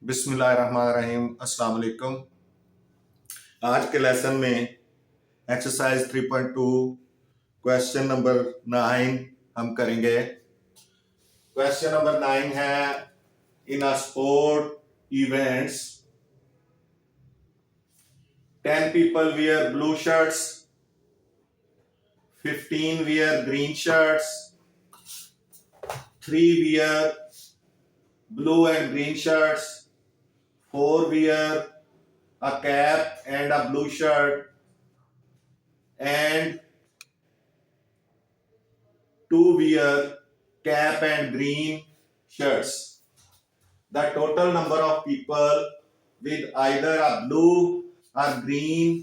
बिस्मिल्लाहिर्रहमानिर्रहीम। अस्सलाम वालेकुम। आज के लेसन में एक्सरसाइज 3.2 क्वेश्चन नंबर 9 हम करेंगे। क्वेश्चन नंबर 9 है, in a sport events 10 people wear blue shirts, 15 wear green shirts, 3 wear blue and green shirts, 4 wear a cap and a blue shirt, and 2 wear cap and green shirts. The total number of people with either a blue or green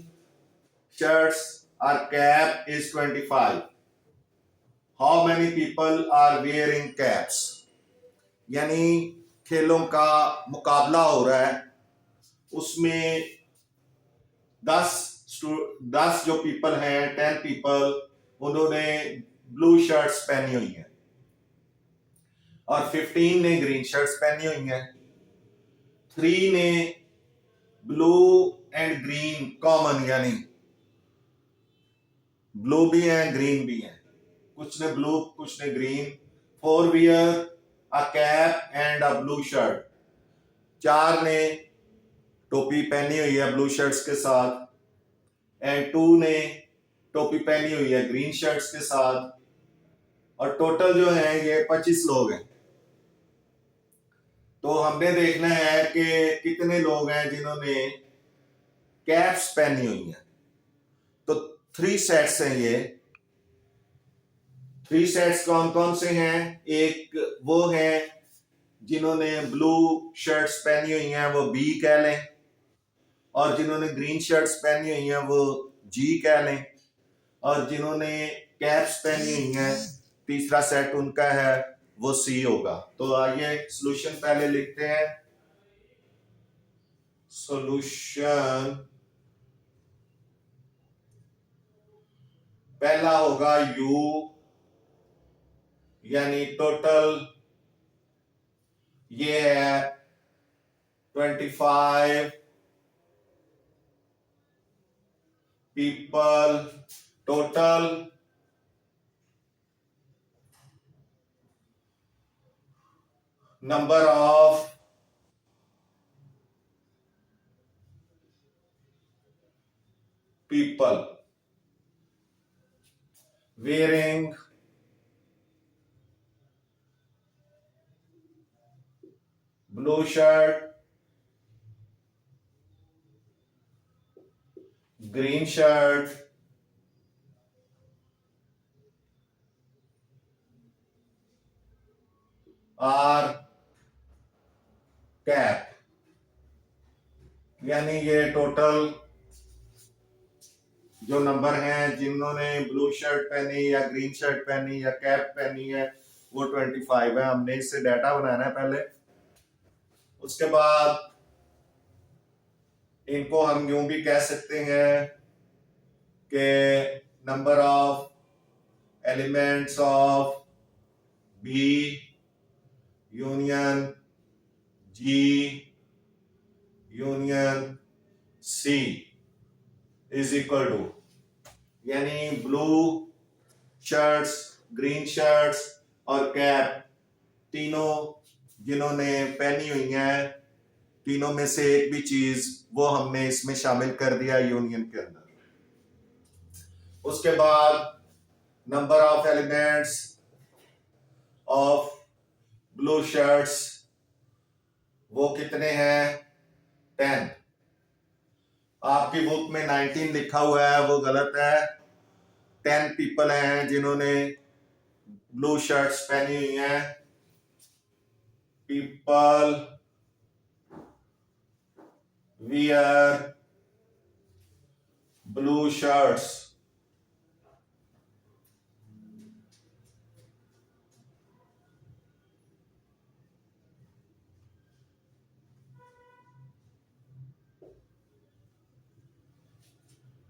shirts or cap is 25. How many people are wearing caps? यानी खेलों का मुकाबला हो रहा है, उसमें 10 जो people हैं, 10 पीपल, उन्होंने ब्लू शर्ट्स पहनी हुई हैं और 15 ने ग्रीन शर्ट्स पहनी हुई हैं, 3 ने ब्लू एंड ग्रीन कॉमन यानी ब्लू भी हैं ग्रीन भी हैं, कुछ ने ब्लू कुछ ने green, 4 wear a cap and a blue shirt, 4 ने टोपी पहनी हुई है ब्लू शर्ट्स के साथ, एंड 2 ने टोपी पहनी हुई है ग्रीन शर्ट्स के साथ, और टोटल जो है ये 25 लोग हैं। तो हमने देखना है कि कितने लोग हैं जिन्होंने कैप्स पहनी हुई हैं। तो 3 सेट्स हैं ये। 3 सेट्स कौन कौन से हैं? एक वो हैं जिन्होंने ब्लू शर्ट्स पहनी हुई हैं, वो बी कह लें, और जिन्होंने ग्रीन शर्ट्स पहनी हुई हैं वो जी कह लें, और जिन्होंने कैप्स पहनी हुई हैं तीसरा सेट उनका है वो सी होगा। तो आइए सॉल्यूशन पहले लिखते हैं। सॉल्यूशन पहला होगा यू, यानी टोटल ये है 25 people, total number of people wearing blue shirt, green shirt, और कैप, यानी ये टोटल जो नंबर हैं जिन्होंने ब्लू शर्ट पहनी या ग्रीन शर्ट पहनी या कैप पहनी है वो 25 है। हमने इससे डाटा बनाना है पहले, उसके बाद इनको हम यूं भी कह सकते हैं कि number of elements of B union G union C is equal to, यानी ब्लू शर्ट्स, ग्रीन शर्ट्स और कैप तीनों जिन्होंने पहनी हुई हैं, तीनों में से एक भी चीज वो हमने इसमें शामिल कर दिया यूनियन के अंदर। उसके बाद number of elements of blue shirts वो कितने हैं? 10। आपकी बुक में 19 लिखा हुआ है, वो गलत है। 10 पीपल हैं जिन्होंने ब्लू शर्ट्स पहनी हुई हैं। पीपल वियर ब्लू शर्ट्स,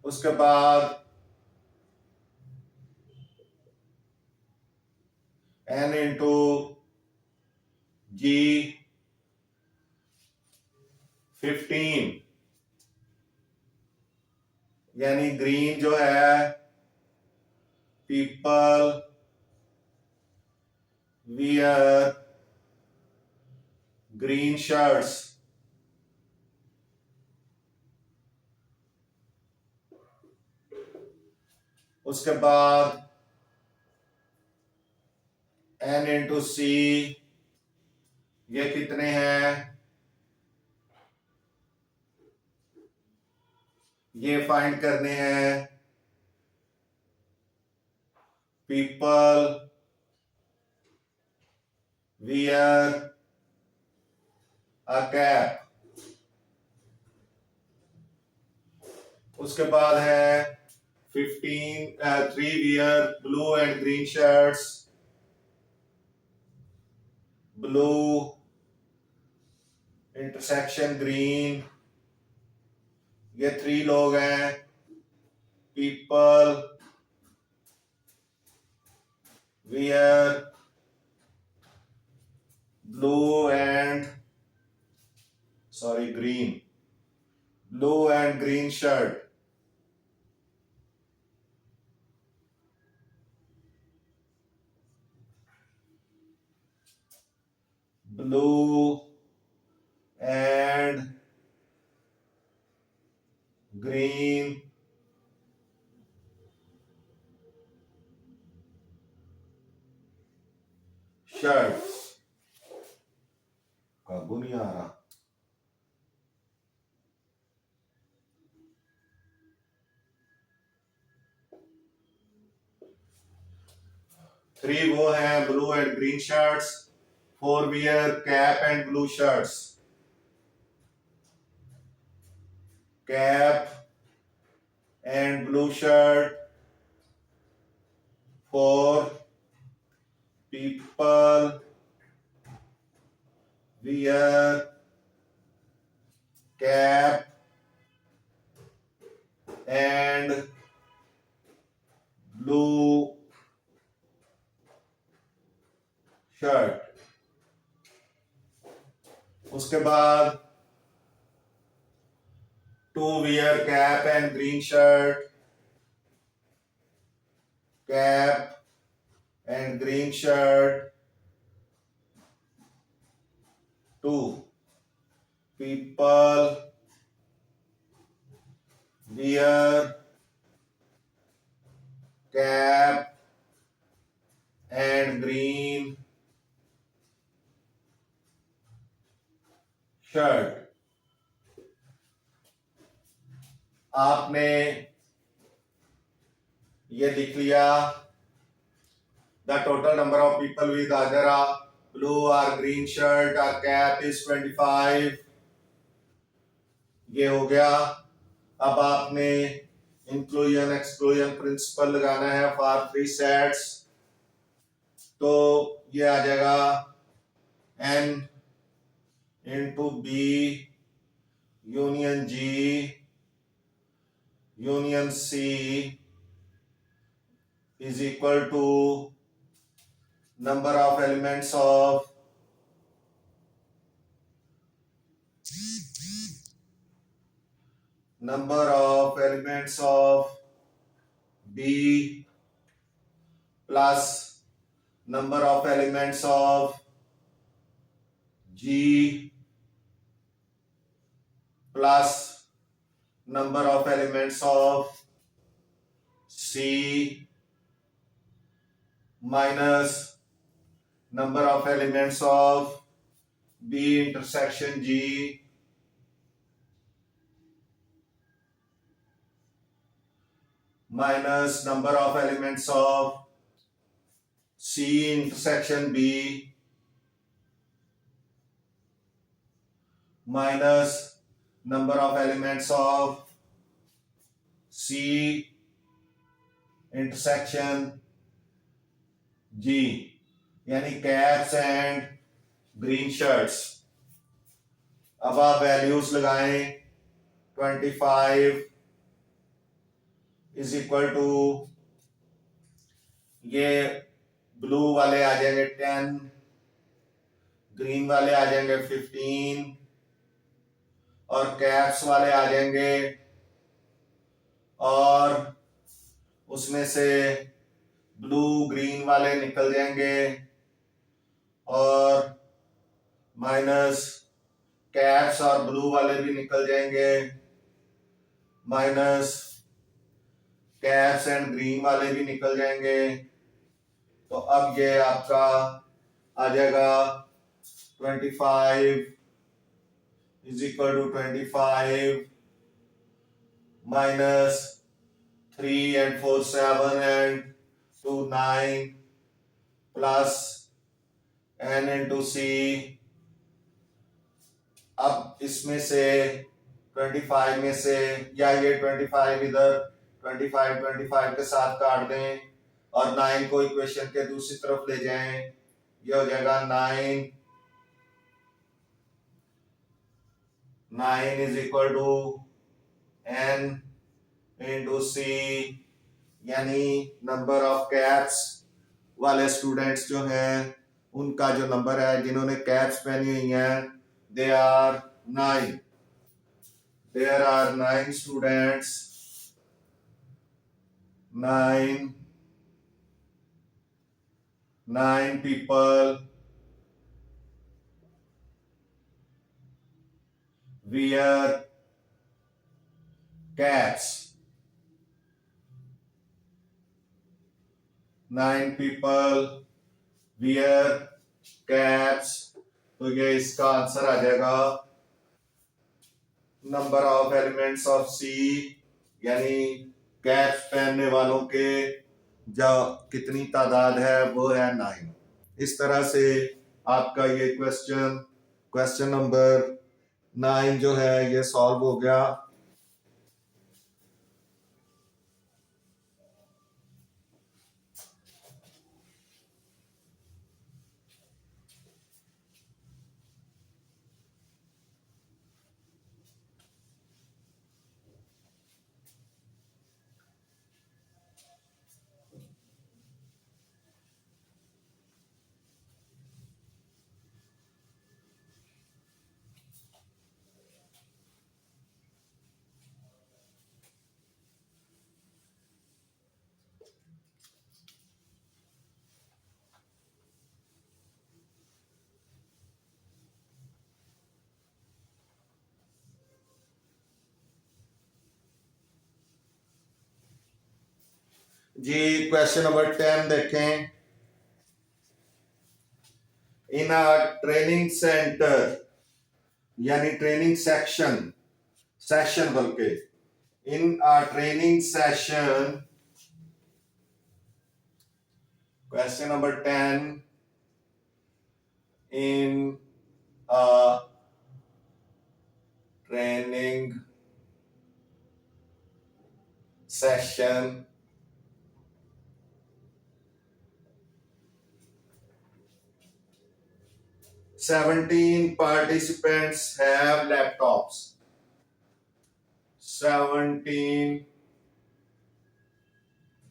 उसके बाद n इंटू जी 15 यानी ग्रीन जो है पीपल वियर ग्रीन शर्ट्स। उसके बाद N इंटू सी, ये कितने हैं ये फाइंड करने हैं। People wear a cap. उसके बाद है 3 wear blue and green shirts. Blue intersection green, ये 3 लोग हैं। People wear blue and green, blue and green shirt. Blue and green shirt. काबू नहीं आ रहा। थ्री वो हैं blue and green shirts. 4 wear cap and blue shirts. Cap and blue shirt. 4 people wear cap and blue shirt। उसके बाद 2 wear cap and green shirt। cap and green shirt। 2 people wear cap and green shirt। आपने ये लिख लिया। The total number of people with either a blue और green shirt और cap is 25। ये हो गया। अब आपने इंक्लूजन एक्सक्लूजन प्रिंसिपल लगाना है फॉर 3 सेट्स। तो ये आ जाएगा N into B union G union C is equal to number of elements of B plus number of elements of G plus number of elements of C minus number of elements of B intersection G minus number of elements of C intersection B minus number of elements of C intersection G यानी caps and green shirts. अब आप values लगाएं। 25 is equal to, ये blue वाले आ जाएंगे 10, green वाले आ जाएंगे 15 और कैप्स वाले आ जाएंगे, और उसमें से ब्लू ग्रीन वाले निकल जाएंगे, और माइनस कैप्स और ब्लू वाले भी निकल जाएंगे, माइनस कैप्स एंड ग्रीन वाले भी निकल जाएंगे। तो अब ये आपका आ जाएगा 25 is equal to 25 minus 3 and 4 7 and 2 9 plus n into c। अब इसमें से 25 में से, या ये 25 इधर 25 के साथ काट दें और 9 को इक्वेशन के दूसरी तरफ ले जाएं, ये हो जाएगा 9 is equal to n into C, यानी नंबर ऑफ कैप्स वाले स्टूडेंट्स जो हैं उनका जो नंबर है जिन्होंने कैप्स पहनी हुई हैं, they are 9। There are 9 students, 9 people wear caps, 9 people wear caps। तो ये इसका आंसर आ जाएगा नंबर ऑफ एलिमेंट्स ऑफ सी, यानी कैप्स पहनने वालों के जो कितनी तादाद है वो है 9। इस तरह से आपका ये क्वेश्चन नंबर 9 जो है ये सॉल्व हो गया। जी क्वेश्चन नंबर 10 देखें। इन अ ट्रेनिंग सेंटर, यानी ट्रेनिंग सेशन बल्कि in a training session, question number 10, in a training session Seventeen participants have laptops. 17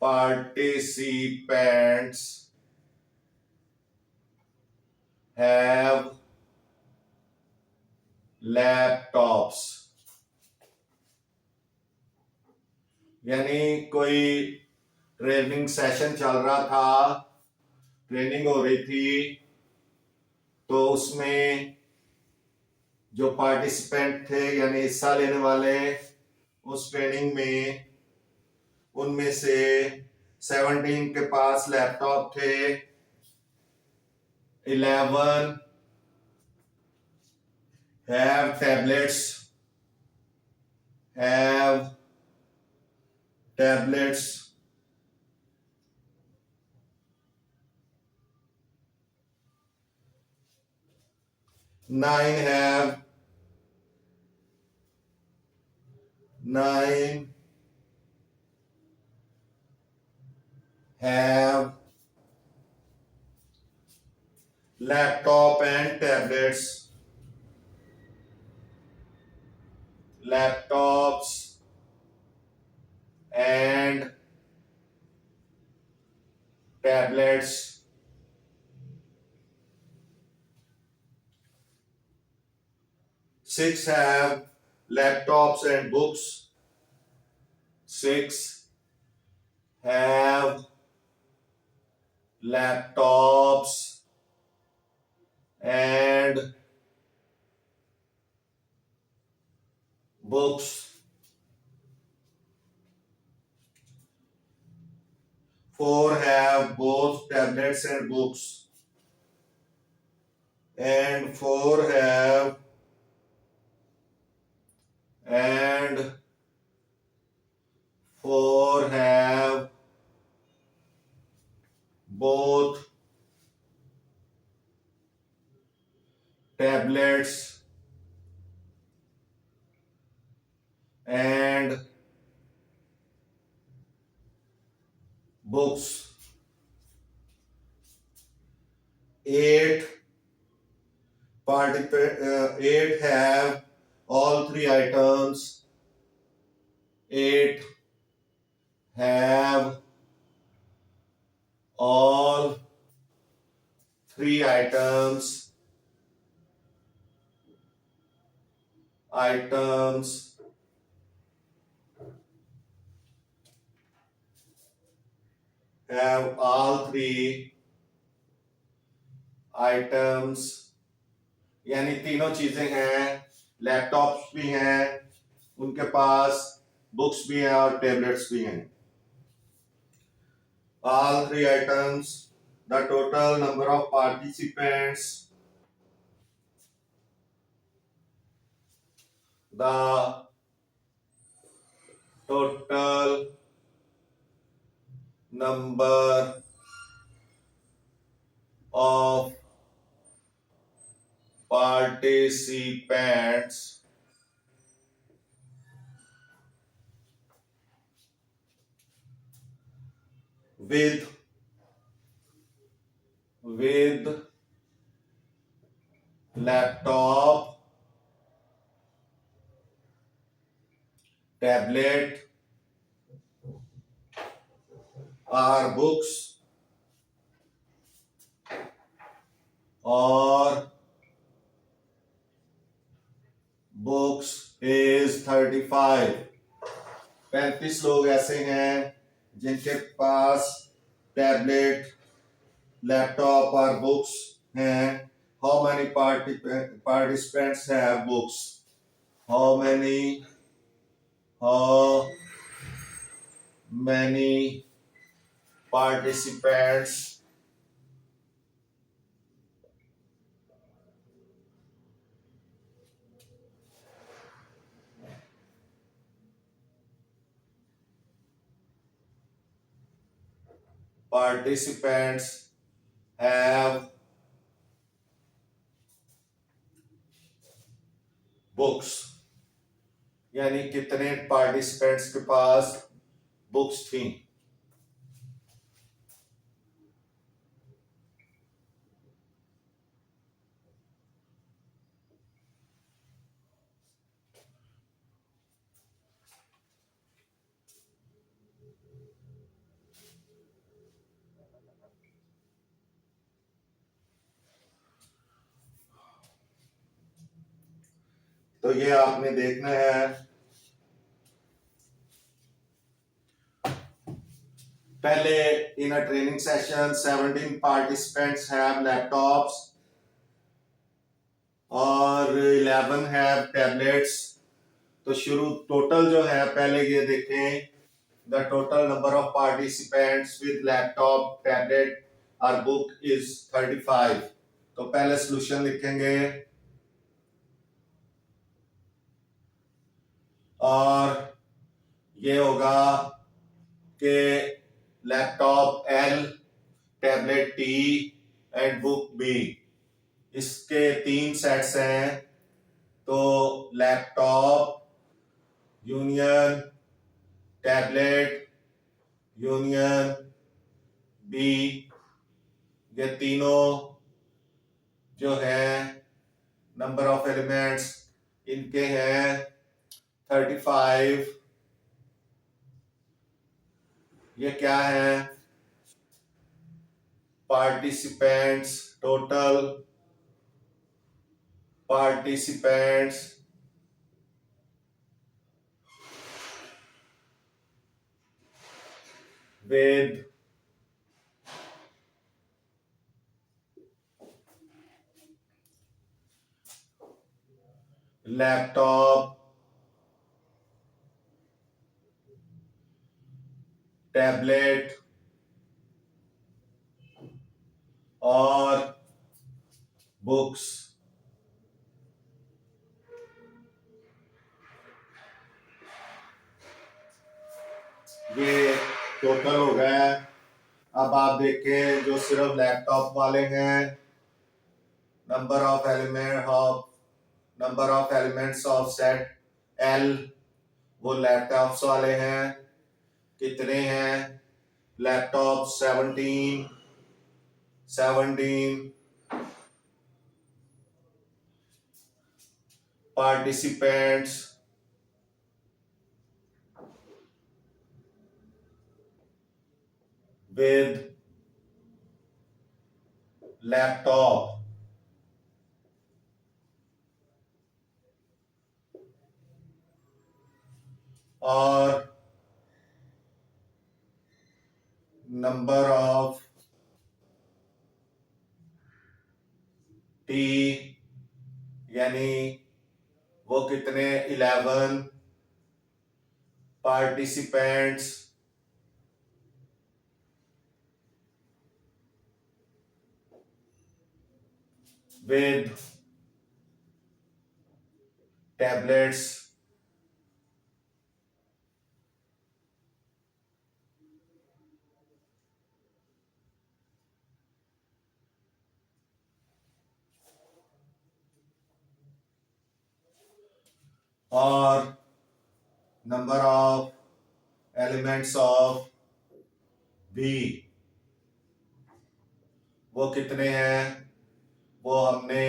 participants have laptops। यानी कोई ट्रेनिंग सेशन चल रहा था, ट्रेनिंग हो रही थी, तो उसमें जो पार्टिसिपेंट थे यानी हिस्सा लेने वाले उस ट्रेनिंग में, उनमें से 17 के पास लैपटॉप थे, 11 have tablets, 9 have laptop and tablets, laptops and tablets, 6 have laptops and books. 6 have laptops and books. 4 have both tablets and books. And 4 have and 4 have both tablets and books. 8 8 have all three items. 8 have all three items have all three items यानी तीनों चीजें हैं, laptops भी हैं उनके पास, books भी हैं और टेबलेट्स भी हैं. All three items, the total number of participants, the total number of participants with laptop, tablet or books is 35. 35 लोग ऐसे हैं जिनके पास टैबलेट, लैपटॉप और बुक्स हैं. How many participants have books? How many participants have books? यानी कितने participants के पास books थी. तो ये आपने देखना है. पहले in a training session 17 participants have laptops और 11 have tablets. तो शुरू टोटल जो है पहले ये देखें, the total number of participants with laptop, tablet और बुक इज 35. तो पहले सॉल्यूशन लिखेंगे और ये होगा कि laptop L, tablet T and book B, इसके 3 सेट्स हैं. तो laptop union tablet union B, ये तीनों जो है नंबर ऑफ एलिमेंट्स इनके हैं 35. ये क्या है? Participants, total participants with laptop, tablet or books. ये टोटल हो गया। अब आप देखें जो सिर्फ लैपटॉप वाले हैं, number of elements of set L, वो लैपटॉप्स वाले हैं। कितने हैं? लैपटॉप 17 participants with laptop, और नंबर ऑफ टी, यानी वो कितने 11 पार्टिसिपेंट्स with tablets, और number of elements of B, वो कितने हैं? वो हमने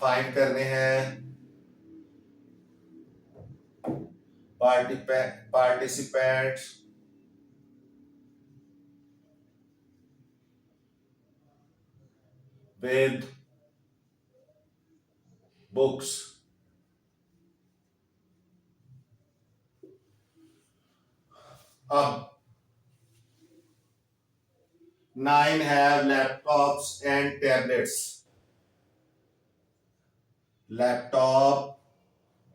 फाइंड करने हैं। Participants with books। अब 9 have laptops and tablets. Laptop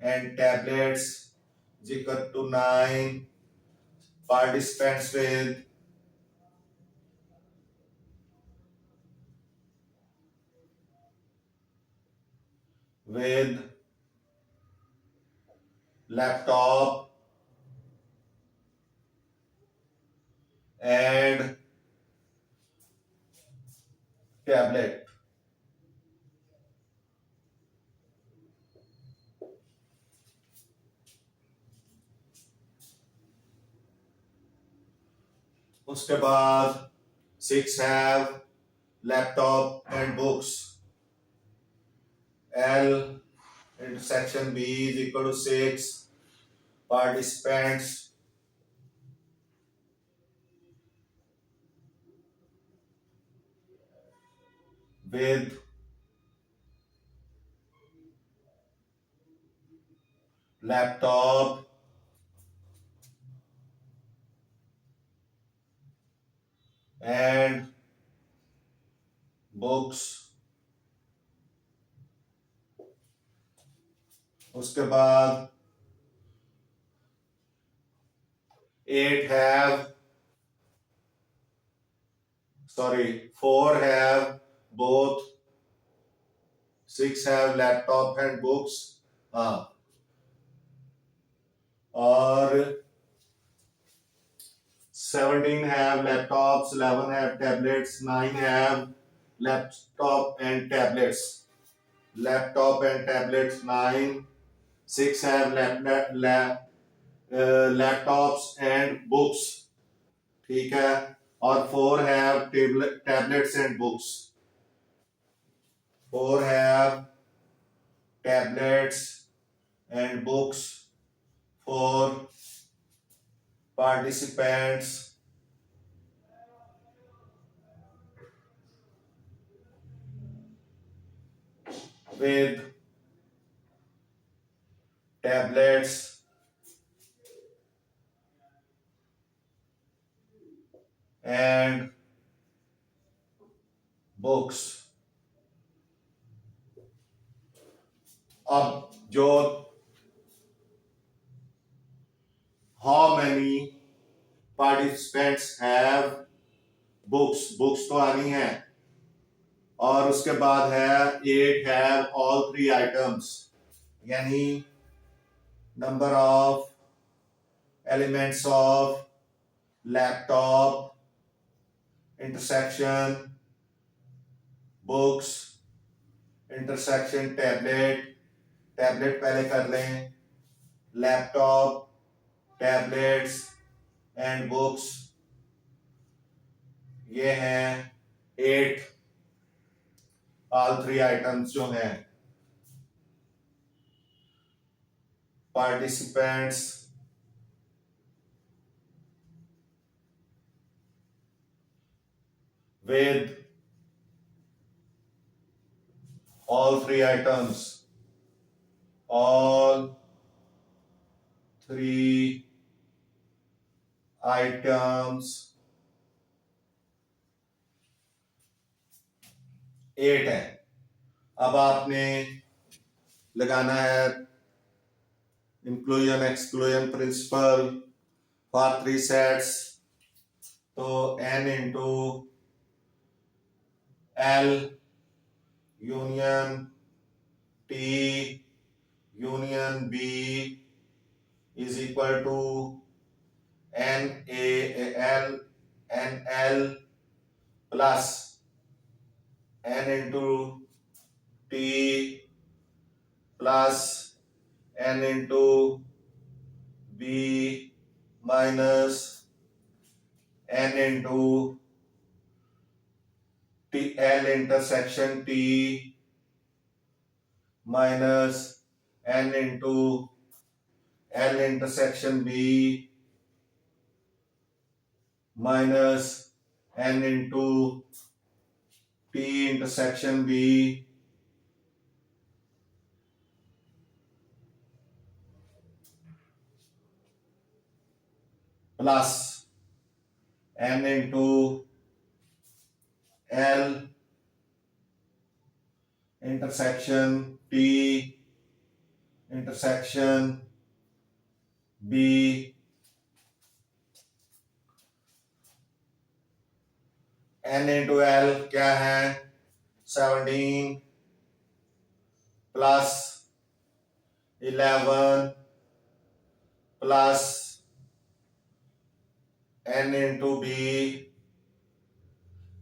and tablets is equal to 9 participants with laptop and tablet। उसके बाद 6 have laptop and books। L intersection B is equal to 6 participants with laptop and books। उसके बाद 4 have both, 6 have laptop and books। हाँ, और 17 have laptops, 11 have tablets, 9 have laptop and tablets। Laptop and tablets 9, 6 have laptops and books, ठीक है, और 4 have tablets and books। 4 have tablets and books for participants with tablets and books. अब जो how many participants have books तो आनी है, और उसके बाद है 8 हैव ऑल 3 आइटम्स, यानी number of elements of laptop intersection books intersection tablet, tablet पहले कर लें, लैपटॉप टैबलेट्स एंड बुक्स, ये हैं 8 ऑल 3 आइटम्स जो हैं। Participants with all 3 items, all 3 items 8 है। अब आपने लगाना है inclusion exclusion principle for 3 sets, तो n into L union T union B is equal to NL plus n into T plus n into B minus n into L intersection T minus n into L intersection B minus n into T intersection B plus n into L intersection T intersection B n into L क्या है 17 plus 11 plus n into B,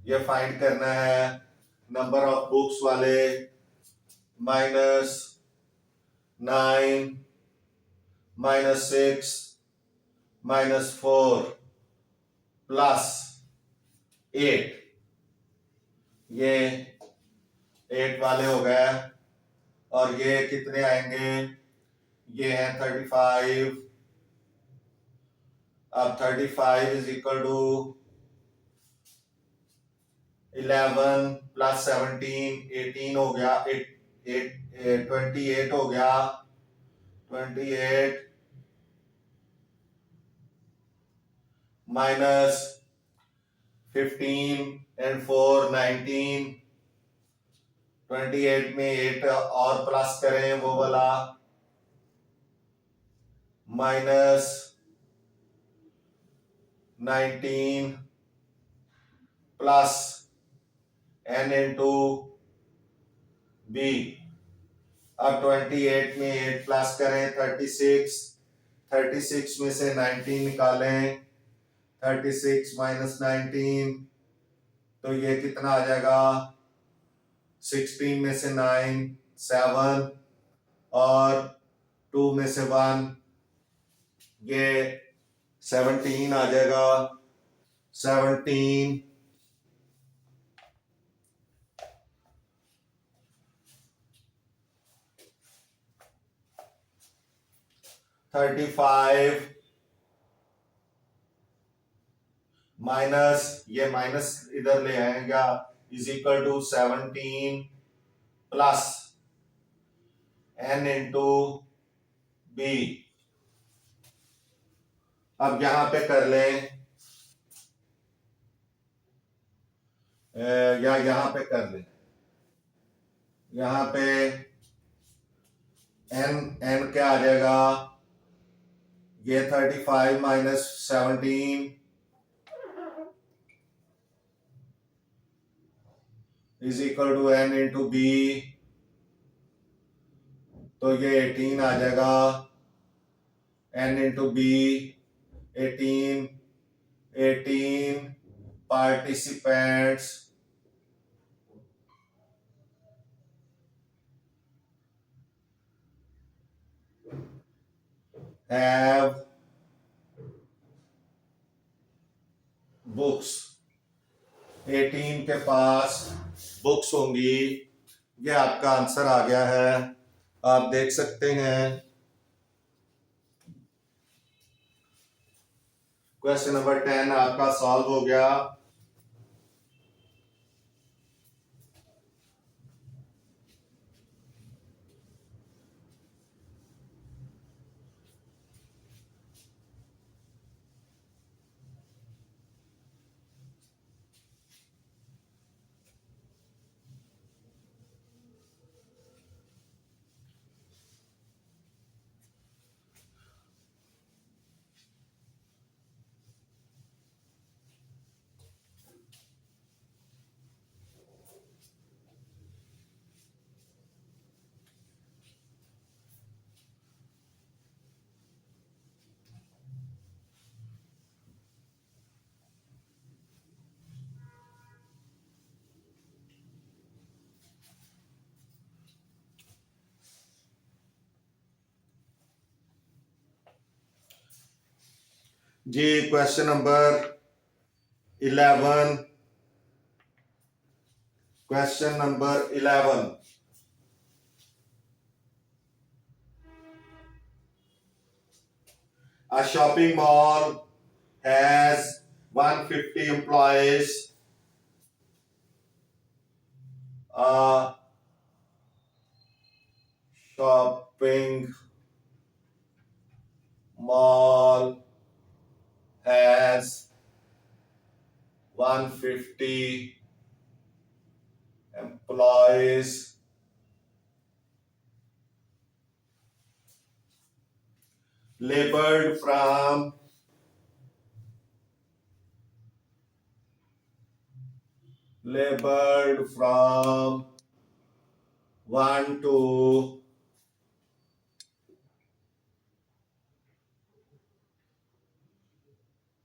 ये find करना है number of books वाले, -9 -6 -4 plus 8, ये 8 वाले हो गए, और ये कितने आएंगे, ये है 35। अब 35 इज इक्वल टू 11 प्लस 17 18 हो गया, 28 हो गया, 28 माइनस 15 एंड 4 19, 28 में 8 और प्लस करें वो वाला, minus 19 plus n into B। अब 28 में 8 प्लस करें 36, 36 में से 19 निकालें, 36 माइनस 19, तो ये कितना आ जाएगा, 16 में से 9 7 और 2 में से 1, ये 17 आ जाएगा, 17 35 माइनस, ये माइनस इधर ले आएगा, is equal to 17 plus n into B। अब यहां पे कर लें या यहाँ पे कर ले, यहाँ पे एन एन क्या आ जाएगा, ये 35 minus 17 is equal to N into B, तो ये 18 आ जाएगा, N into B 18, 18 participants have books, 18 के पास बुक्स होंगी। ये आपका आंसर आ गया है, आप देख सकते हैं। क्वेश्चन नंबर 10 आपका सॉल्व हो गया। जी question number 11, question number 11, a shopping mall has 150 employees. A shopping mall has 150 employees. Labeled from labeled from 1 to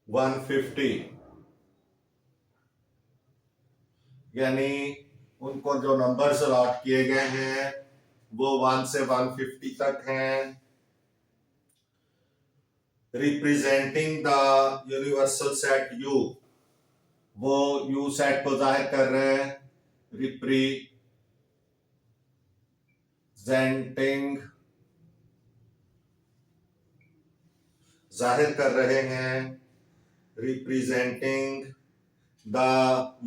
150, यानी उनको जो नंबर्स अलॉट किए गए हैं वो 1 से 150 तक हैं। Representing the universal set you, वो यू सेट को जाहिर कर रहे हैं। रिप्रेजेंटिंग जाहिर कर रहे हैं, representing the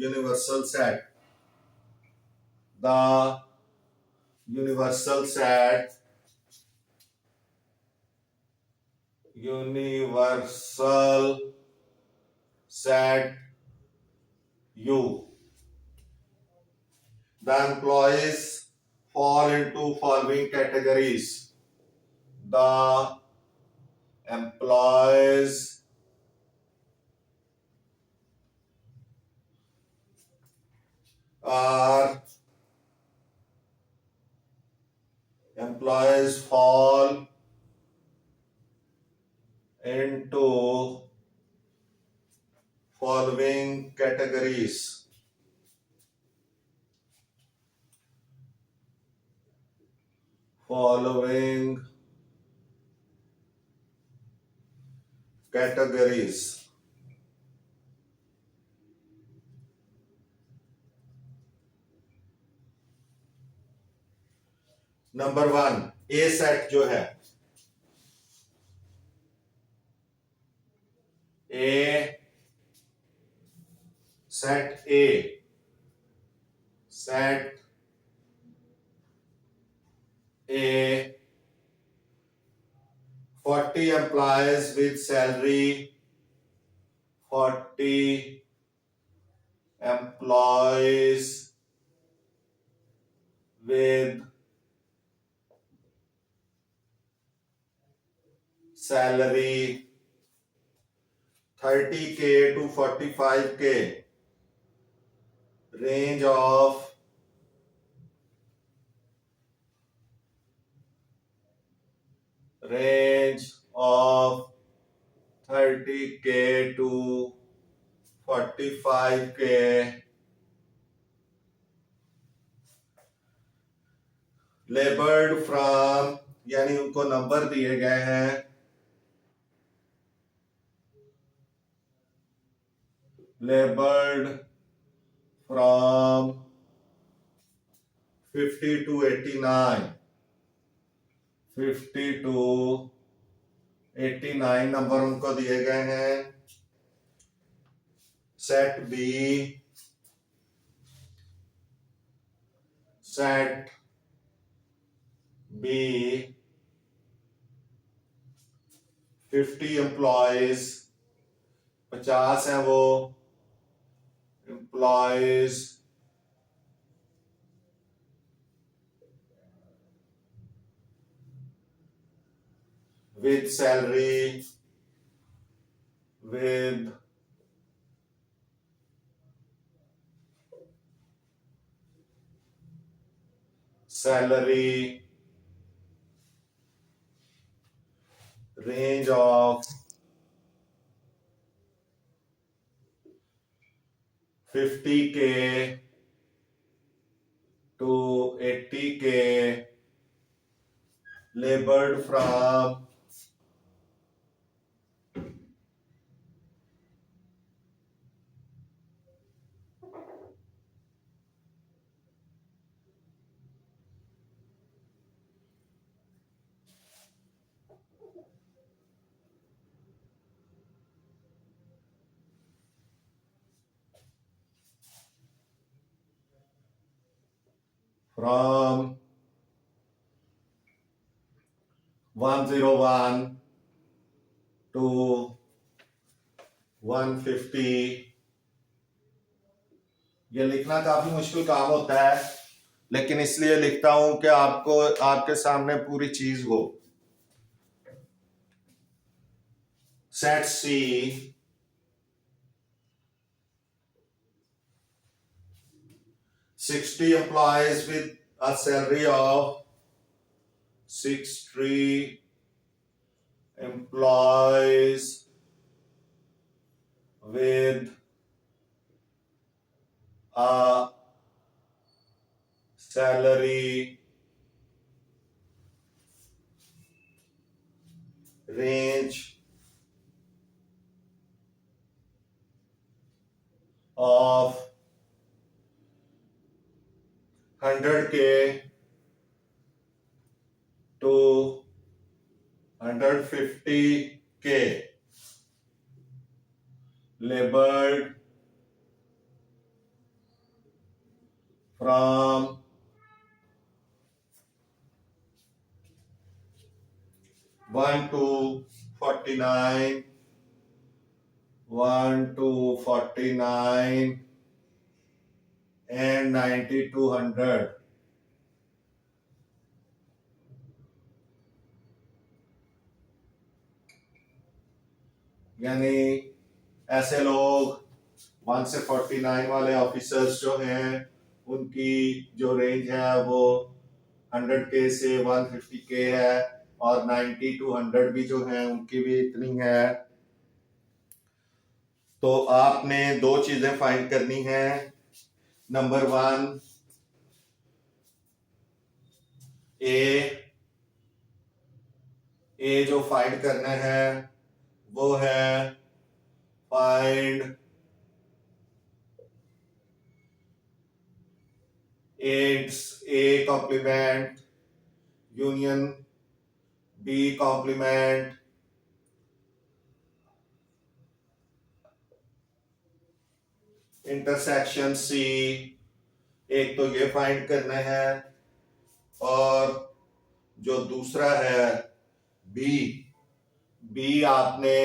universal set, the universal set, universal set U. The employees fall into following categories. The employees fall into following categories. Following categories. नंबर 1 ए सेट जो है, A set, A set A 40 employees with salary 40 employees with salary 30K to 45K, range of 30K to 45K, labelled from, यानी उनको number दिए गए हैं, labelled from 50 to 89, 50 to 89 number उनको दिए गए हैं। Set B, set B 50 employees, 50 हैं वो employees with salary, with salary range of 50K to 80K, labored from from 101 to 150। ये लिखना काफी मुश्किल काम होता है, लेकिन इसलिए लिखता हूं कि आपको आपके सामने पूरी चीज हो। Set C 60 employees with a salary of 60 employees with a salary range of 100K to 150K, labored from 1 to 49, 1 to 49 and 90 to 100। यानी ऐसे लोग 1 से 49 वाले ऑफिसर्स जो हैं उनकी जो रेंज है वो 100K से 150K है, और 90 to 100 भी जो है उनकी भी इतनी है। तो आपने दो चीजें फाइंड करनी है। नंबर 1, ए जो फाइंड करना है वो है find A complement union B complement intersection C, एक तो ये फाइंड करना है, और जो दूसरा है बी आपने,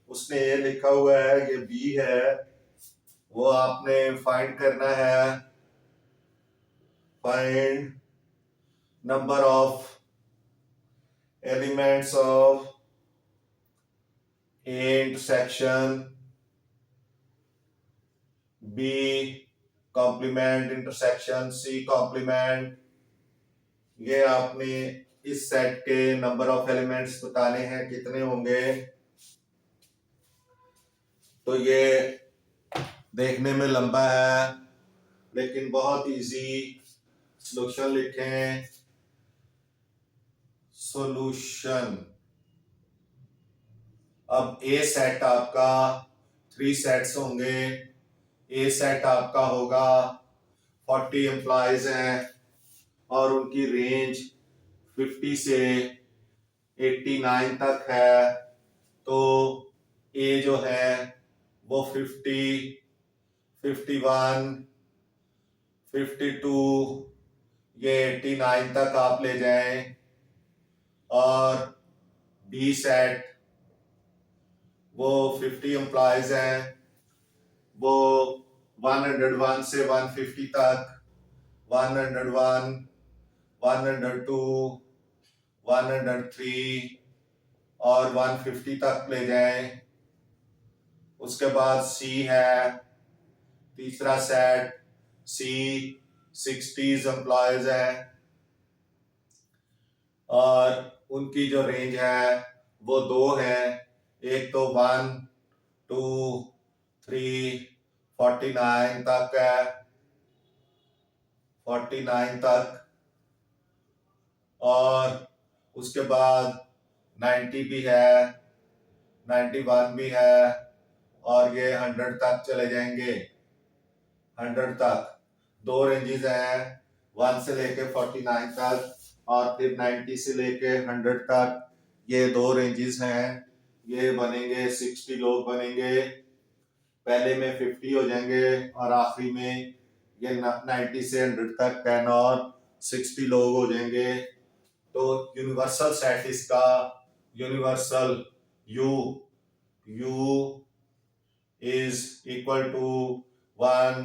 उसने ये लिखा हुआ है ये बी है, वो आपने फाइंड करना है। Find number of elements of A intersection B complement intersection C complement. ये आपने इस सेट के नंबर ऑफ एलिमेंट्स बताने हैं कितने होंगे। तो ये देखने में लंबा है लेकिन बहुत इजी। सॉल्यूशन लिखें। सॉल्यूशन। अब ए सेट आपका 3 सेट्स होंगे। ए सेट आपका होगा 40 एम्प्लॉयज हैं और उनकी रेंज 50 से 89 तक है। तो ए जो है वो 50, 51, 52, ये 89 तक आप ले जाएं। और बी सेट वो 50 एम्प्लॉयज हैं, वो 101 से 150 तक, 101, 102, 103 और 150 तक ले जाएं। उसके बाद सी है तीसरा सेट। सी 60 एम्प्लॉयज है और उनकी जो रेंज है वो 2 है। एक तो 1, 2, 3, 49 तक है, 49 तक। और उसके बाद 90 भी है, 91 भी है और ये 100 तक चले जाएंगे। 100 तक 2 रेंजेस हैं, 1 से लेके 49 तक और फिर 90 से लेके 100 तक। ये 2 रेंजेस हैं। ये बनेंगे 60 लोग बनेंगे। पहले में 50 हो जाएंगे और आखिरी में ये 90 से 100 तक 10 और 60 लोग हो जाएंगे। तो यूनिवर्सल सेट इसका universal U is equal to 1,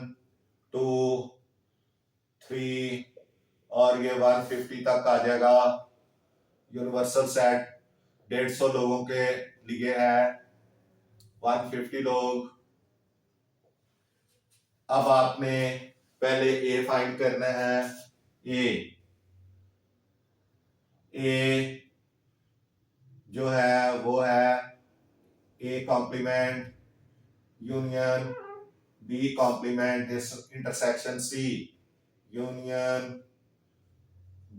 2, 3 और ये 150 तक आ जाएगा। यूनिवर्सल सेट 150 लोगों के लिए है, 150 लोग। अब आपने पहले ए फाइंड करना है। ए जो है वो है A complement union B complement intersection C union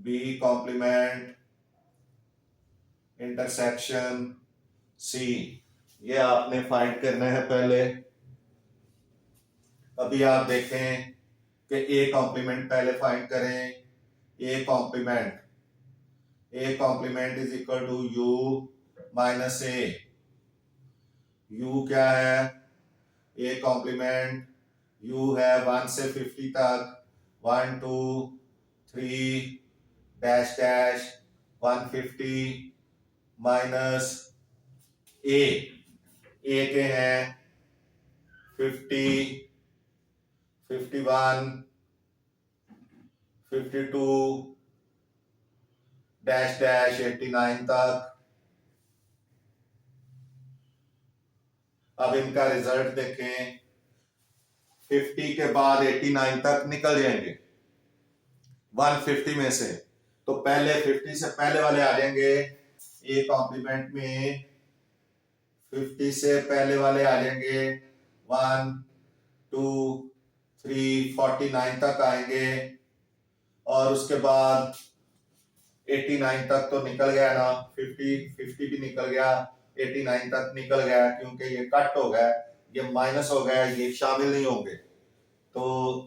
B complement intersection C. ये आपने फाइंड करना है पहले। अभी आप देखें कि ए कॉम्प्लीमेंट पहले फाइंड करें। A complement is equal to U minus A. U क्या है? ए कॉम्प्लीमेंट यू है 1 से 50 तक, 1, 2, 3 डैश डैश 150 माइनस ए के हैं 50, 51, 52 डैश डैश 89 तक। अब इनका रिजल्ट देखें। 50 के बाद 89 तक निकल जाएंगे 150 में से। तो पहले 50 से पहले वाले आ जाएंगे ए कॉम्प्लीमेंट में। 50 से पहले वाले आ जाएंगे 1, 2, 3, 49 तक आएंगे। और उसके बाद 89 तक तो निकल गया ना, 50 भी निकल गया, 89 तक निकल गया क्योंकि ये कट हो गया, ये माइनस हो गया, ये शामिल नहीं होंगे। तो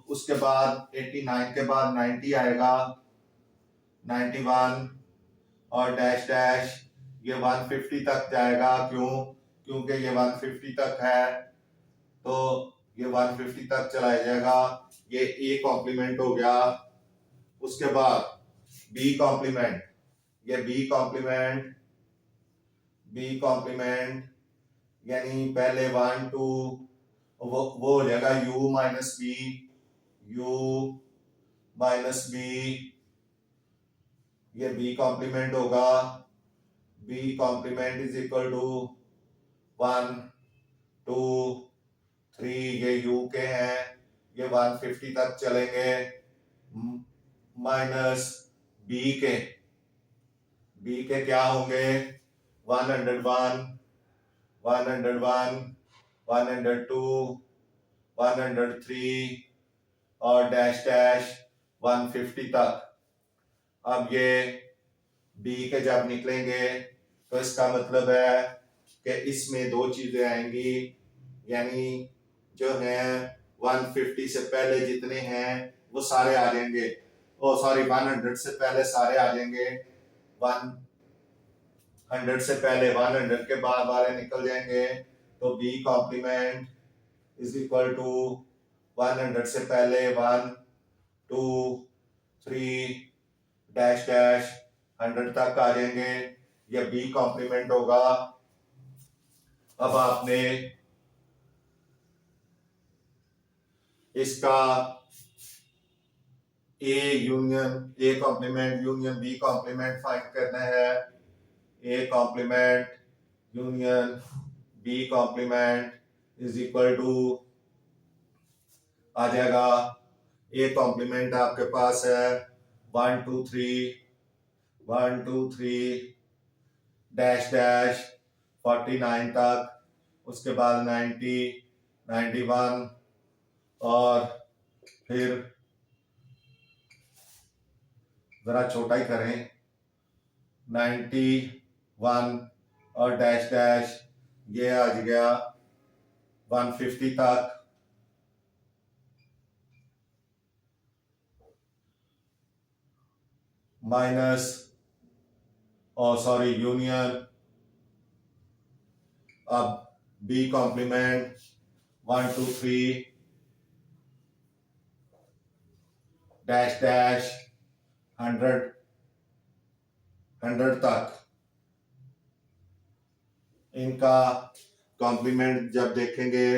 उसके बाद 89 के बाद 90 आएगा, 91 और डैश डैश ये 150 तक जाएगा। क्योंकि ये 150 तक है तो ये 150 तक चला जाएगा। ये ए कॉम्प्लीमेंट हो गया। उसके बाद बी कॉम्प्लीमेंट, ये बी कॉम्प्लीमेंट यानी पहले 1, 2, वो हो जाएगा u minus B, u minus B, ये b कॉम्प्लीमेंट होगा, b complement is equal to 1 2 3, ये u के हैं, ये 150 तक चलेंगे, माइनस b के क्या होंगे 101 101 102 103 और डैश डैश 150 तक। अब ये b के जब निकलेंगे तो इसका मतलब है कि इसमें दो चीजें आएंगी, यानी जो है 150 से पहले जितने हैं वो सारे आ जाएंगे, ओ सॉरी 100 से पहले सारे आ जाएंगे, 100 से पहले 100 के बाद वाले निकल जाएंगे, तो b complement is equal to 100 से पहले 1 2 3 डैश डैश 100 तक आ जाएंगे, यह b कॉम्प्लीमेंट होगा। अब आपने इसका A complement union B complement find करना है। A complement union B complement is equal to आ जाएगा, ए कॉम्प्लीमेंट आपके पास है 1 2 3 डैश डैश 49 तक, उसके बाद 90 91 और फिर जरा छोटा ही करें 91 और डैश डैश ये आ गया 150 तक, माइनस और सॉरी यूनियन, अब बी कॉम्प्लीमेंट 1 2 3 डैश डैश 100 तक। इनका कॉम्प्लीमेंट जब देखेंगे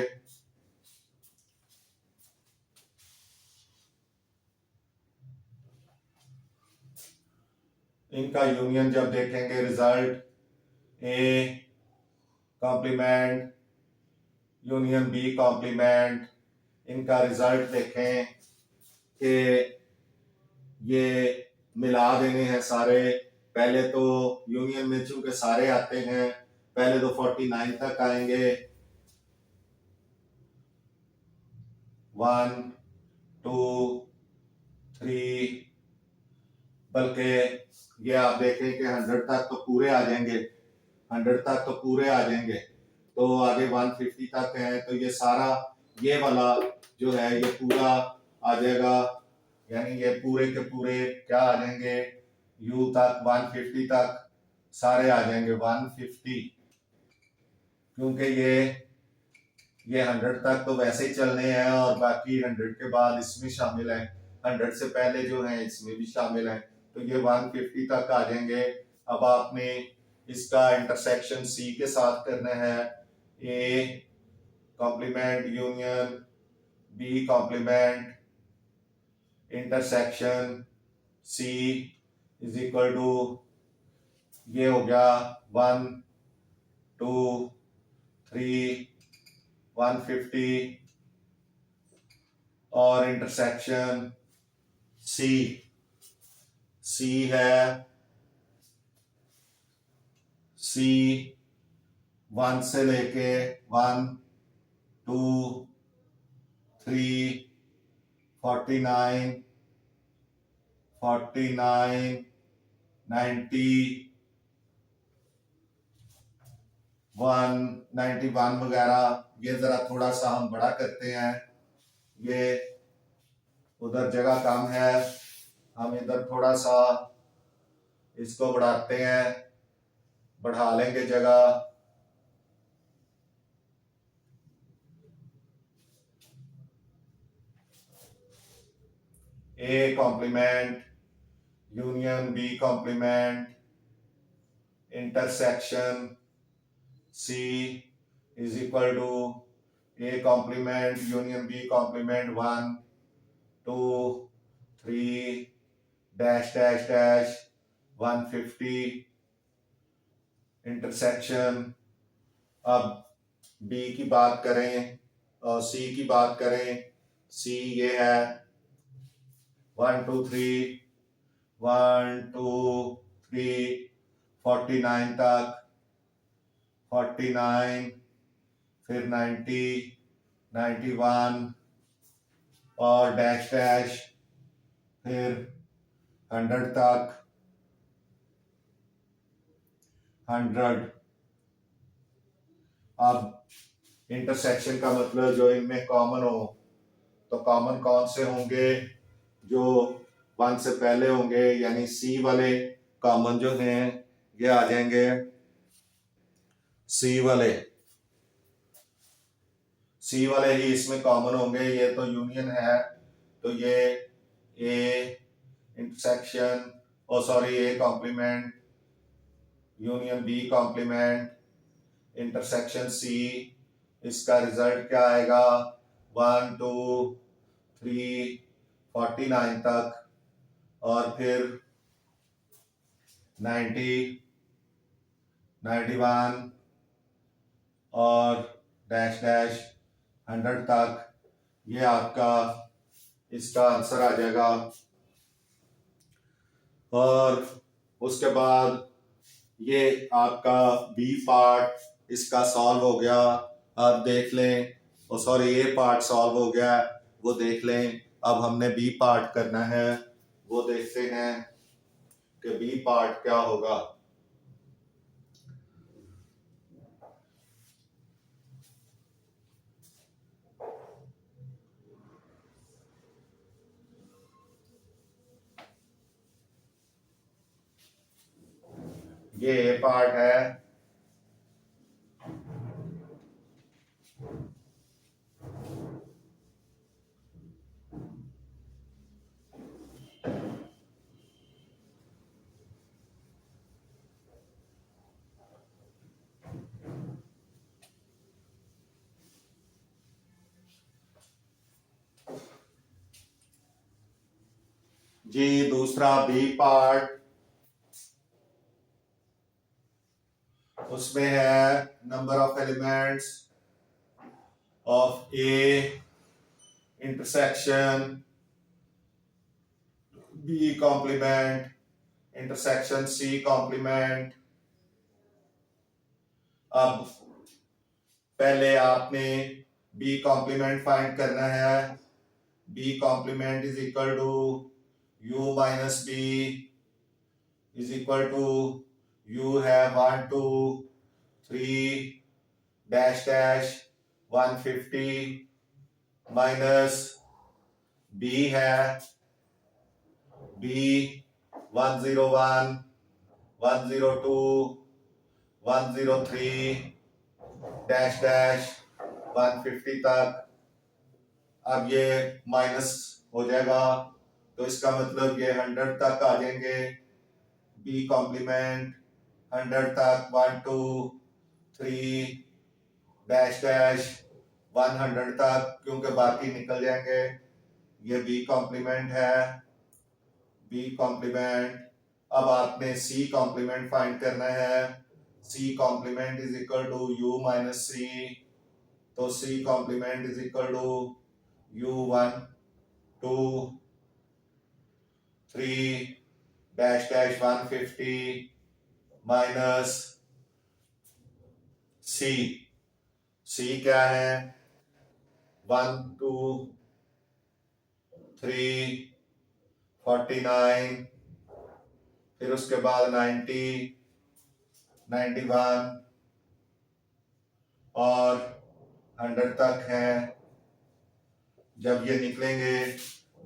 इनका यूनियन जब देखेंगे result A complement union B complement, इनका रिजल्ट देखें कि ये मिला देने हैं सारे। पहले तो यूनियन में चूंकि सारे आते हैं, पहले तो 49 तक आएंगे, 1 2 3, बल्कि ये आप देखें कि 100 तक तो पूरे आ जाएंगे, 100 तक तो पूरे आ जाएंगे, तो आगे 150 तक है, तो ये सारा ये वाला जो है ये पूरा आ जाएगा, यानी ये पूरे के पूरे क्या आ जाएंगे u तक 150 तक सारे आ जाएंगे 150, क्योंकि ये 100 तक तो वैसे ही चलने हैं और बाकी 100 के बाद इसमें शामिल है, 100 से पहले जो है इसमें भी शामिल है, तो ये 150 तक आ जाएंगे। अब आपने इसका इंटरसेक्शन सी के साथ करना है, A complement union B complement intersection C is equal to ये हो गया 1 2 3 150 और इंटरसेक्शन सी है सी 1 से लेके 1 2 3 49 90 191 वगैरह, ये जरा थोड़ा सा हम बड़ा करते हैं, ये उधर जगह कम है, हम इधर थोड़ा सा इसको बढ़ाते हैं, बढ़ा लेंगे जगह, A complement union B complement intersection C is equal to A complement union B complement 1 2 3 dash dash dash 150 intersection. अब बी की बात करें और सी की बात करें। सी ये है 1 2 3 1 2 3 49 तक, 49 फिर 90 91 और डैश डैश फिर 100 तक, 100। अब इंटरसेक्शन का मतलब जो इनमें कॉमन हो, तो कॉमन कौन से होंगे? जो 1 से पहले होंगे, यानी सी वाले कॉमन जो हैं ये आ जाएंगे। सी वाले ही इसमें कॉमन होंगे। ये तो यूनियन है, तो ये A intersection A complement union B complement intersection C. इसका रिजल्ट क्या आएगा? 1 2 3 49 तक और फिर 90 91 और डैश डैश 100 तक। ये आपका इसका आंसर आ जाएगा। और उसके बाद ये आपका बी पार्ट इसका सॉल्व हो गया। अब देख लें, ये पार्ट सॉल्व हो गया, वो देख लें। अब हमने बी पार्ट करना है, वो देखते हैं कि बी पार्ट क्या होगा। ये ए पार्ट है, जी दूसरा बी पार्ट। उसमें है number of elements of A intersection B complement intersection C complement. अब पहले आपने बी कॉम्प्लीमेंट फाइंड करना है। B complement is equal to u minus B is equal to U है 1 2 3 डैश डैश 150 माइनस बी है B 101 102 103 dash dash 150 तक। अब ये माइनस हो जाएगा, तो इसका मतलब ये 100 तक आ जाएंगे। बी कॉम्प्लीमेंट 100 तक 1 2 3 डैश डैश 100 तक, क्योंकि बाकी निकल जाएंगे। ये बी कॉम्प्लीमेंट है, बी कॉम्प्लीमेंट। अब आपने सी कॉम्प्लीमेंट फाइंड करना है। C complement is equal to U minus C, तो C complement is equal to U 1 2 3 dash dash 150 minus C. C क्या है? 1 2 3 49 फिर उसके बाद 90 91 और 100 तक है। जब ये निकलेंगे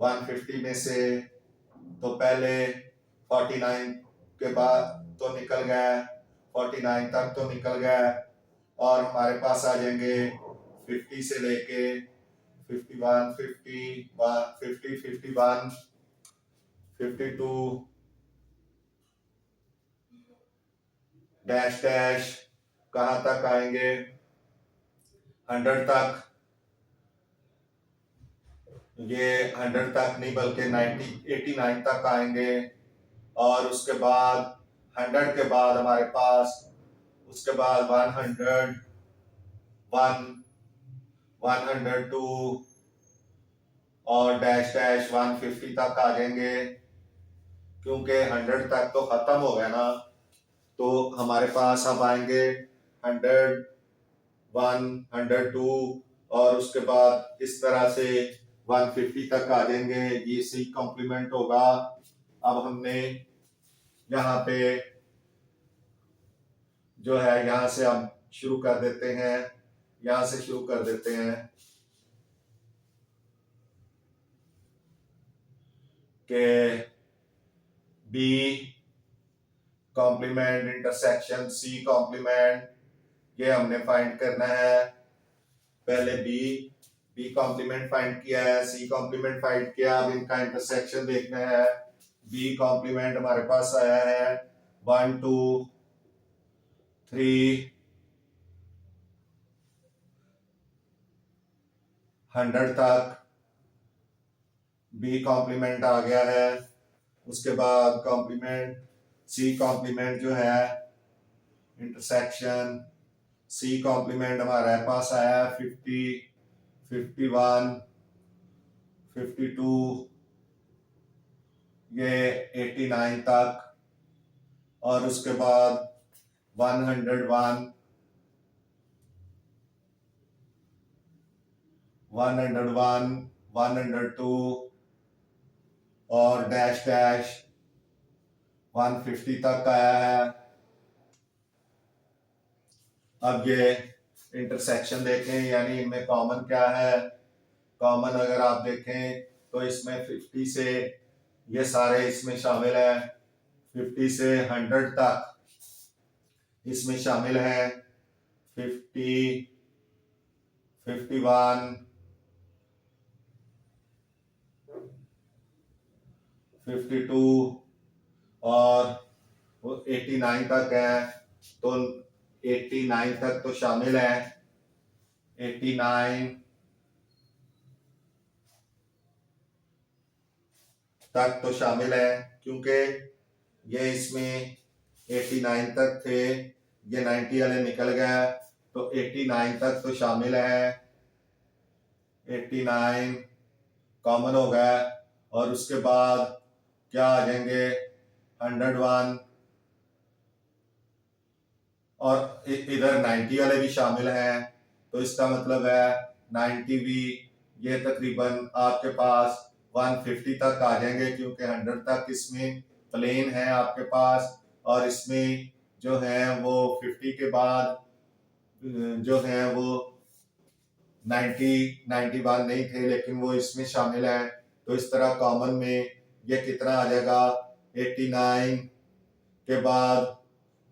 150 में से, तो पहले 49 के बाद तो निकल गया, 49 तक तो निकल गया और हमारे पास आ जाएंगे 50 से लेके 51 50 51 52 डैश डैश कहाँ तक आएंगे? 100 तक। ये 100 तक नहीं बल्कि 89 तक आएंगे। और उसके बाद 100 के बाद हमारे पास उसके बाद 100, 102 और डैश डैश 150 तक आ जाएंगे। क्योंकि 100 तक तो खत्म हो गया ना, तो हमारे पास अब आएंगे 100, 102 और उसके बाद इस तरह से 150 तक आ जाएंगे। ये सी कॉम्प्लीमेंट होगा। अब हमने यहाँ पे जो है यहाँ से हम शुरू कर देते हैं, यहाँ से शुरू कर देते हैं कि B complement intersection C complement, ये हमने फाइंड करना है। पहले बी कॉम्प्लीमेंट फाइंड किया है, सी कॉम्प्लीमेंट फाइंड किया, अब इनका इंटरसेक्शन देखना है। बी कॉम्प्लीमेंट हमारे पास आया है 1 2 3 100 तक बी कॉम्प्लीमेंट आ गया है। उसके बाद कॉम्प्लीमेंट सी कॉम्प्लीमेंट जो है इंटरसेक्शन सी कॉम्प्लीमेंट हमारे पास आया 50, 51, 52, ये 89 तक। और उसके बाद 101, 101, 102 और डैश डैश 150 तक आया है। अब ये इंटरसेक्शन देखें, यानी इनमें कॉमन क्या है। कॉमन अगर आप देखें तो इसमें 50 से ये सारे इसमें शामिल है, 50 से 100 तक इसमें शामिल है। 50, 51, 52 और वो 89 तक है। तो 89 तक तो शामिल है, 89 तक तो शामिल है क्योंकि ये इसमें 89 तक थे, ये 90 वाले निकल गए, तो 89 तक तो शामिल है। 89 कॉमन हो गया। और उसके बाद क्या आ जाएंगे 101 और इधर 90 वाले भी शामिल हैं, तो इसका मतलब है 90 भी ये तकरीबन आपके पास 150 तक आ जाएंगे क्योंकि 100 तक इसमें प्लेन है आपके पास। और इसमें जो है वो 50 के बाद जो है वो 90, 91 नहीं थे लेकिन वो इसमें शामिल है। तो इस तरह कॉमन में ये कितना आ जाएगा 89 के बाद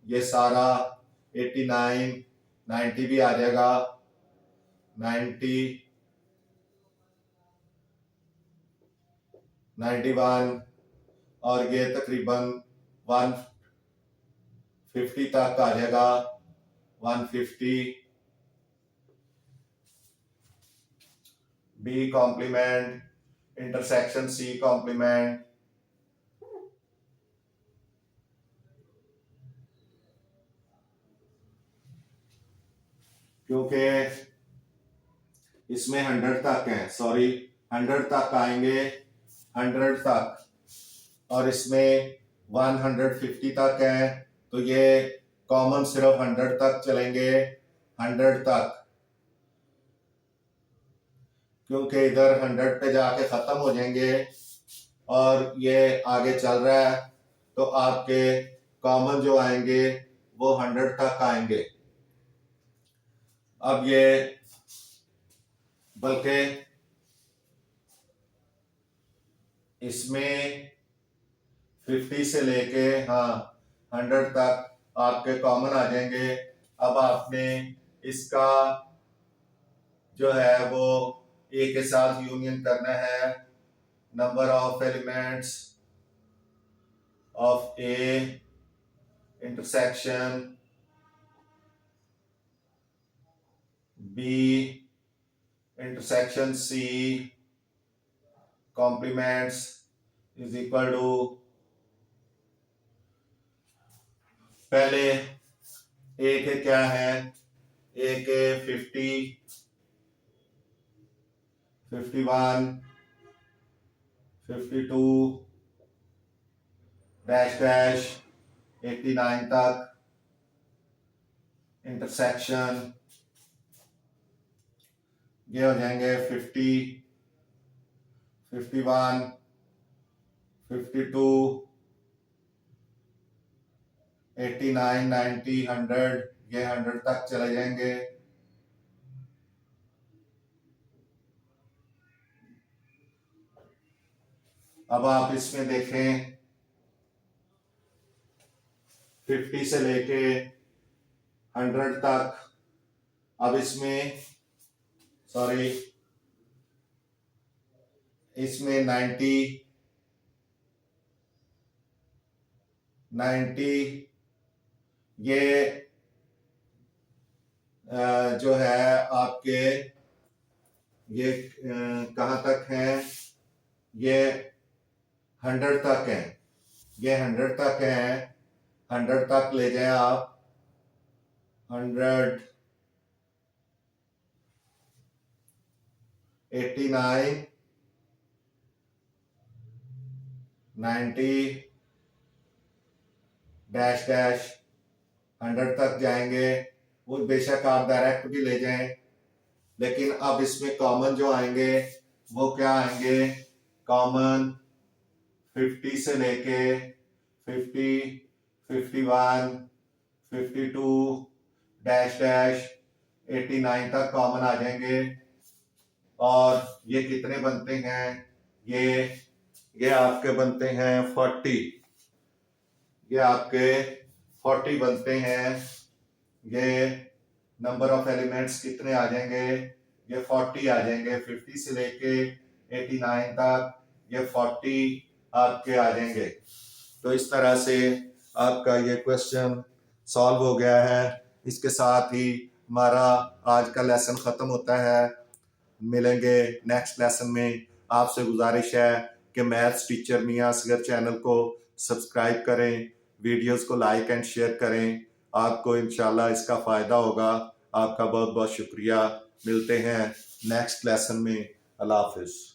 ये सारा 89, 90 भी आ जाएगा, 90, 91 और ये तकरीबन 150 तक आ जाएगा, 150। B complement intersection C complement, क्योंकि इसमें 100 तक है, सॉरी 100 तक आएंगे, 100 तक, और इसमें 150 तक है, तो ये कॉमन सिर्फ 100 तक चलेंगे, 100 तक, क्योंकि इधर 100 पे जाके खत्म हो जाएंगे और ये आगे चल रहा है, तो आपके कॉमन जो आएंगे वो 100 तक आएंगे। अब ये बल्कि इसमें 50 से लेके 100 तक आपके कॉमन आ जाएंगे। अब आपने इसका जो है वो ए के साथ यूनियन करना है। Number of elements of A intersection B intersection C complements is equal to, पहले ए के क्या है, ए के 50, 51, 52 डैश डैश 89 तक, इंटरसेक्शन ये हो जाएंगे 50, 51, 52, 89, 90, 100, ये 100 तक चले जाएंगे। अब आप इसमें देखें 50 से लेके 100 तक, अब इसमें सॉरी इसमें 90, 90 ये जो है आपके ये कहाँ तक है, ये 100 तक है, ये 100 तक है, 100 तक ले जाए आप, 100, 89, 90 डैश डैश 100 तक जाएंगे। वो बेशक आप डायरेक्ट भी ले जाएं, लेकिन अब इसमें कॉमन जो आएंगे वो क्या आएंगे, कॉमन 50 से लेके 50, 51, 52 डैश डैश 89 तक कॉमन आ जाएंगे। और ये कितने बनते हैं, ये आपके बनते हैं 40, ये आपके 40 बनते हैं। ये नंबर ऑफ एलिमेंट्स कितने आ जाएंगे, ये 40 आ जाएंगे। 50 से लेके 89 तक ये 40 आपके आ जाएंगे। तो इस तरह से आपका ये क्वेश्चन सॉल्व हो गया है। इसके साथ ही हमारा आज का लेसन ख़त्म होता है। मिलेंगे नेक्स्ट लेसन में। आपसे गुजारिश है कि मैथ्स टीचर मियां असगर चैनल को सब्सक्राइब करें, वीडियोस को लाइक एंड शेयर करें। आपको इंशाल्लाह इसका फ़ायदा होगा। आपका बहुत बहुत शुक्रिया। मिलते हैं नेक्स्ट लेसन में। अल्लाह हाफिज़।